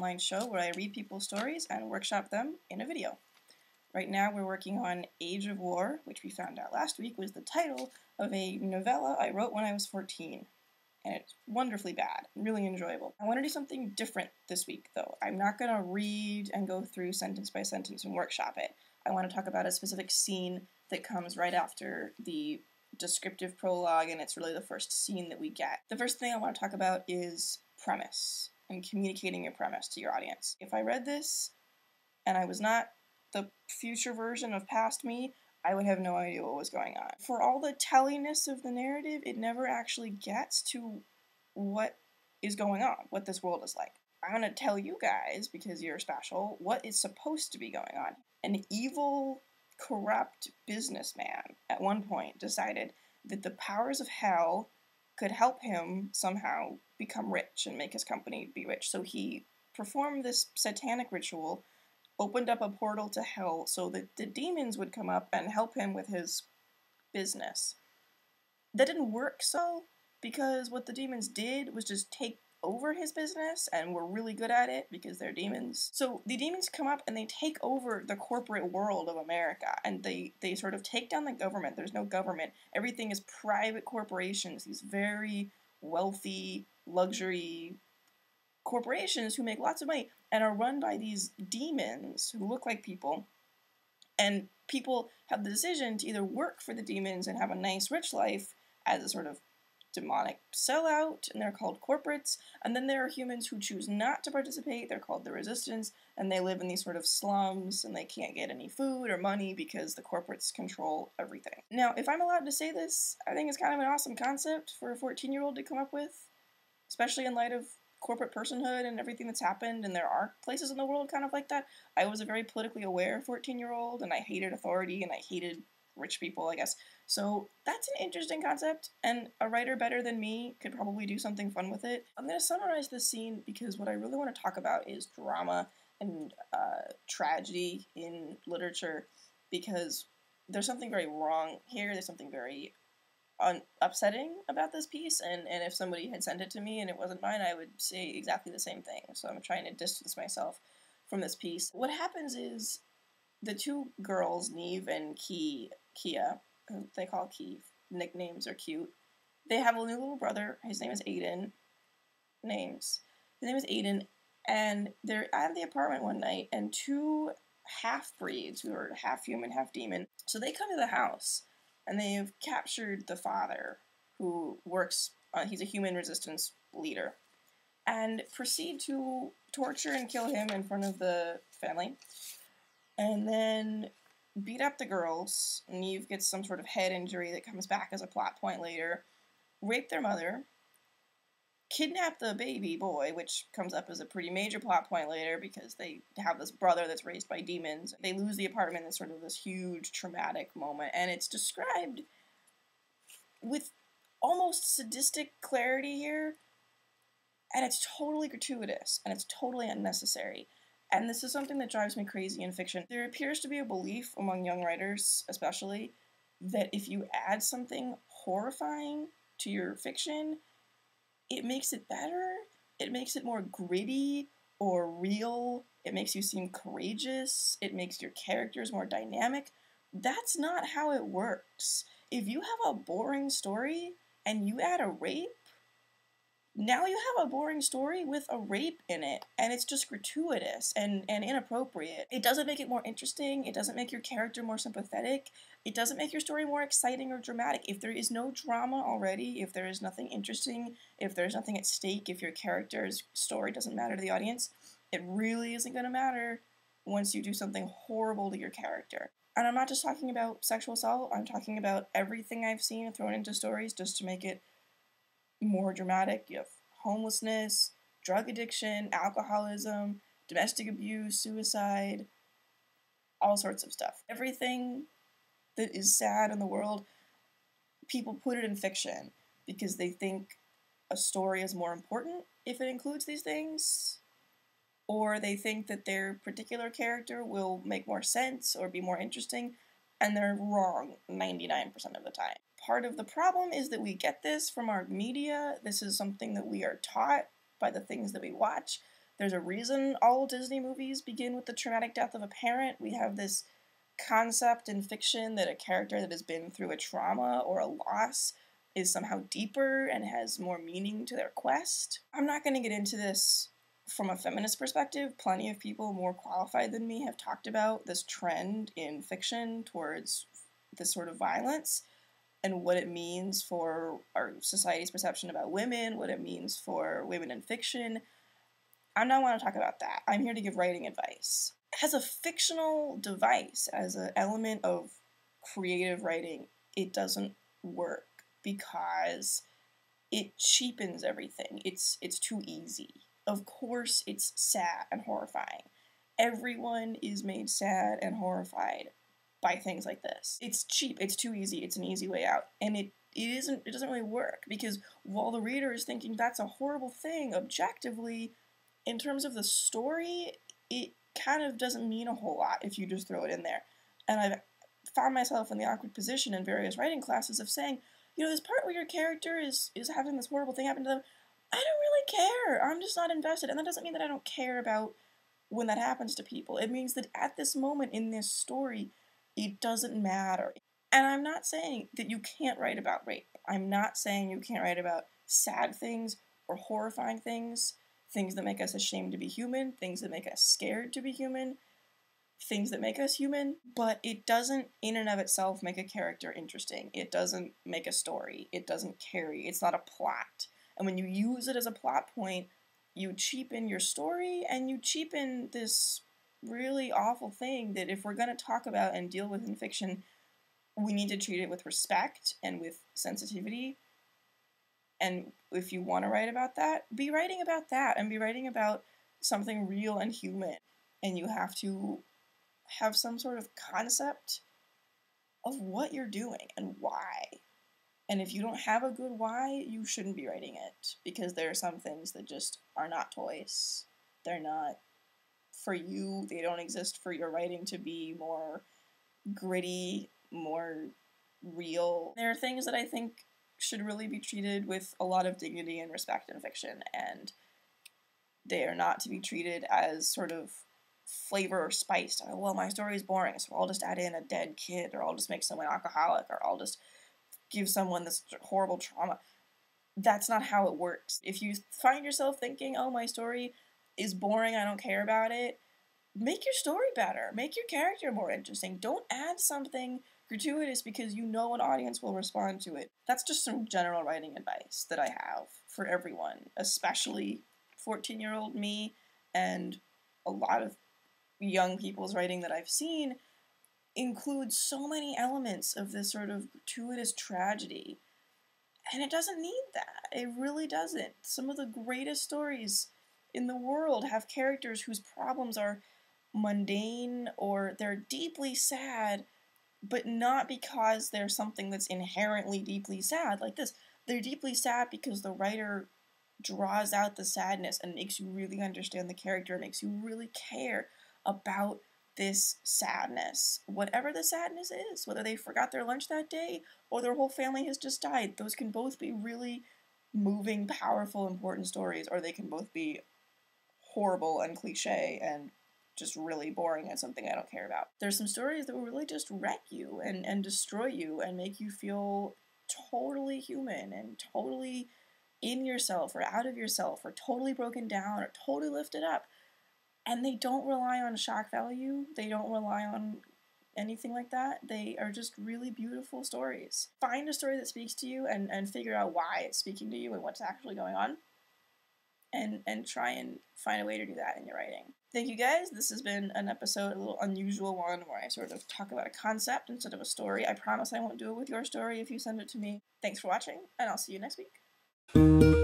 online show where I read people's stories and workshop them in a video. Right now we're working on Age of War, which we found out last week was the title of a novella I wrote when I was 14. And it's wonderfully bad, really enjoyable. I want to do something different this week, though. I'm not going to read and go through sentence by sentence and workshop it. I want to talk about a specific scene that comes right after the descriptive prologue, and it's really the first scene that we get. The first thing I want to talk about is premise, and communicating your premise to your audience. If I read this, and I was not the future version of past me, I would have no idea what was going on. For all the telliness of the narrative, it never actually gets to what is going on, what this world is like. I'm going to tell you guys, because you're special, what is supposed to be going on. An evil, corrupt businessman at one point decided that the powers of hell could help him somehow become rich and make his company be rich. So he performed this satanic ritual, opened up a portal to hell so that the demons would come up and help him with his business. That didn't work so, because what the demons did was just take over his business and were really good at it because they're demons. So the demons come up and they take over the corporate world of America, and they sort of take down the government. There's no government. Everything is private corporations, these very wealthy, luxury corporations who make lots of money and are run by these demons who look like people, and people have the decision to either work for the demons and have a nice rich life as a sort of demonic sellout, and they're called corporates, and then there are humans who choose not to participate. They're called the resistance, and they live in these sort of slums, and they can't get any food or money because the corporates control everything. Now, if I'm allowed to say this, I think it's kind of an awesome concept for a 14-year-old to come up with, especially in light of corporate personhood and everything that's happened, and there are places in the world kind of like that. I was a very politically aware 14-year-old, and I hated authority, and I hated rich people, I guess. So that's an interesting concept, and a writer better than me could probably do something fun with it. I'm going to summarize this scene because what I really want to talk about is drama and tragedy in literature, because there's something very wrong here. There's something very upsetting about this piece, and if somebody had sent it to me and it wasn't mine, I would say exactly the same thing. So I'm trying to distance myself from this piece. What happens is the two girls, Neve and Kia, who they call Key, nicknames are cute, they have a new little brother. His name is Aiden. His name is Aiden, and they're at the apartment one night, and two half-breeds who are half human, half demon, so they come to the house, and they've captured the father, who works, he's a human resistance leader, and proceed to torture and kill him in front of the family, and then beat up the girls. Neve gets some sort of head injury that comes back as a plot point later, rape their mother, kidnap the baby boy, which comes up as a pretty major plot point later because they have this brother that's raised by demons. They lose the apartment in sort of this huge traumatic moment, and it's described with almost sadistic clarity here, and it's totally gratuitous, and it's totally unnecessary. And this is something that drives me crazy in fiction. There appears to be a belief among young writers, especially, that if you add something horrifying to your fiction, it makes it better, it makes it more gritty or real, it makes you seem courageous, it makes your characters more dynamic. That's not how it works. If you have a boring story and you add a rape, now you have a boring story with a rape in it, and it's just gratuitous and inappropriate. It doesn't make it more interesting, it doesn't make your character more sympathetic, it doesn't make your story more exciting or dramatic. If there is no drama already, if there is nothing interesting, if there's nothing at stake, if your character's story doesn't matter to the audience, it really isn't going to matter once you do something horrible to your character. And I'm not just talking about sexual assault, I'm talking about everything I've seen thrown into stories just to make it more dramatic. You have homelessness, drug addiction, alcoholism, domestic abuse, suicide, all sorts of stuff. Everything that is sad in the world, people put it in fiction because they think a story is more important if it includes these things, or they think that their particular character will make more sense or be more interesting, and they're wrong 99% of the time. Part of the problem is that we get this from our media. This is something that we are taught by the things that we watch, There's a reason all Disney movies begin with the traumatic death of a parent. We have this concept in fiction that a character that has been through a trauma or a loss is somehow deeper and has more meaning to their quest. I'm not going to get into this from a feminist perspective. Plenty of people more qualified than me have talked about this trend in fiction towards this sort of violence and what it means for our society's perception about women, what it means for women in fiction. I don't want to talk about that. I'm here to give writing advice. As a fictional device, as an element of creative writing, it doesn't work because it cheapens everything. It's too easy. Of course it's sad and horrifying. Everyone is made sad and horrified by things like this. It's cheap, it's too easy, it's an easy way out. And it doesn't really work, because while the reader is thinking that's a horrible thing objectively, in terms of the story, it kind of doesn't mean a whole lot if you just throw it in there. And I've found myself in the awkward position in various writing classes of saying, you know, this part where your character is having this horrible thing happen to them, I don't really care. I'm just not invested. And that doesn't mean that I don't care about when that happens to people. It means that at this moment in this story, it doesn't matter. And I'm not saying that you can't write about rape. I'm not saying you can't write about sad things or horrifying things, things that make us ashamed to be human, things that make us scared to be human, things that make us human, but it doesn't in and of itself make a character interesting. It doesn't make a story. It doesn't carry. It's not a plot. And when you use it as a plot point, you cheapen your story and you cheapen this really awful thing that if we're going to talk about and deal with in fiction, we need to treat it with respect and with sensitivity. And if you want to write about that, be writing about that and be writing about something real and human. And you have to have some sort of concept of what you're doing and why. And if you don't have a good why, you shouldn't be writing it, because there are some things that just are not toys. They're not for you. They don't exist for your writing to be more gritty, more real. There are things that I think should really be treated with a lot of dignity and respect in fiction, and they are not to be treated as sort of flavor or spice. Oh, well, my story is boring, so I'll just add in a dead kid, or I'll just make someone alcoholic, or I'll just give someone this horrible trauma. That's not how it works. If you find yourself thinking, oh, my story is boring, I don't care about it, make your story better. Make your character more interesting. Don't add something gratuitous because you know an audience will respond to it. That's just some general writing advice that I have for everyone, especially 14-year-old me and a lot of young people's writing that I've seen includes so many elements of this sort of gratuitous tragedy. And it doesn't need that. It really doesn't. Some of the greatest stories in the world have characters whose problems are mundane or they're deeply sad, but not because there's something that's inherently deeply sad like this. They're deeply sad because the writer draws out the sadness and makes you really understand the character, and makes you really care about this sadness. Whatever the sadness is, whether they forgot their lunch that day or their whole family has just died, those can both be really moving, powerful, important stories, or they can both be horrible and cliche and just really boring and something I don't care about. There's some stories that will really just wreck you and destroy you and make you feel totally human and totally in yourself or out of yourself or totally broken down or totally lifted up. And they don't rely on shock value. They don't rely on anything like that. They are just really beautiful stories. Find a story that speaks to you and figure out why it's speaking to you and what's actually going on. And try and find a way to do that in your writing. Thank you guys. This has been an episode, a little unusual one, where I sort of talk about a concept instead of a story. I promise I won't do it with your story if you send it to me. Thanks for watching, and I'll see you next week.